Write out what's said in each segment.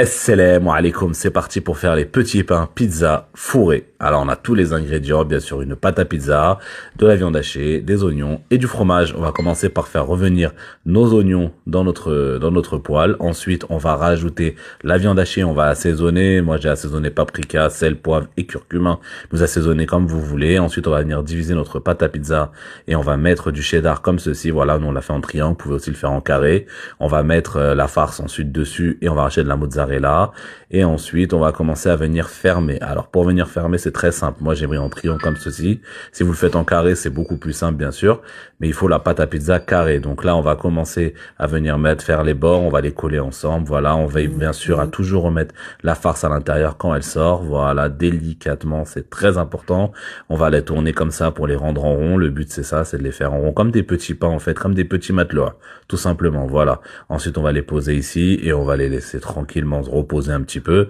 Assalamu alaikum, c'est parti pour faire les petits pains pizza fourrés. Alors on a tous les ingrédients, bien sûr une pâte à pizza, de la viande hachée, des oignons et du fromage. On va commencer par faire revenir nos oignons dans notre poêle. Ensuite on va rajouter la viande hachée, on va assaisonner. Moi j'ai assaisonné paprika, sel, poivre et curcuma. Vous assaisonnez comme vous voulez. Ensuite on va venir diviser notre pâte à pizza et on va mettre du cheddar comme ceci. Voilà, nous on l'a fait en triangle, vous pouvez aussi le faire en carré. On va mettre la farce ensuite dessus et on va rajouter de la mozzarella. Et ensuite on va commencer à venir fermer. Alors pour venir fermer c'est très simple, moi j'ai pris en triangle comme ceci. Si vous le faites en carré c'est beaucoup plus simple bien sûr, mais il faut la pâte à pizza carrée. Donc là on va commencer à venir faire les bords, on va les coller ensemble. Voilà, on veille bien sûr à toujours remettre la farce à l'intérieur quand elle sort. Voilà, délicatement, c'est très important. On va les tourner comme ça pour les rendre en rond. Le but c'est ça, c'est de les faire en rond comme des petits pains en fait, comme des petits matelots tout simplement. Voilà, ensuite on va les poser ici et on va les laisser tranquillement se reposer un petit peu.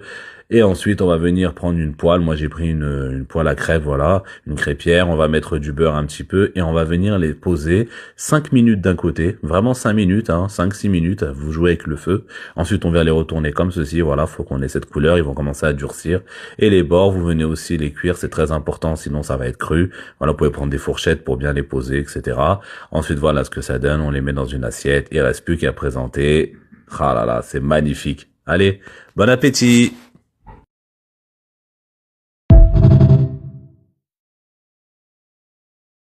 Et ensuite, on va venir prendre une poêle. Moi, j'ai pris une poêle à crêpes, voilà, une crêpière. On va mettre du beurre un petit peu et on va venir les poser 5 minutes d'un côté. Vraiment 5 minutes, 5-6 minutes. Vous jouez avec le feu. Ensuite, on vient les retourner comme ceci. Voilà, faut qu'on ait cette couleur. Ils vont commencer à durcir. Et les bords, vous venez aussi les cuire. C'est très important, sinon ça va être cru. Voilà, vous pouvez prendre des fourchettes pour bien les poser, etc. Ensuite, voilà ce que ça donne. On les met dans une assiette. Il reste plus qu'à présenter. Ah là là, c'est magnifique. Allez, bon appétit!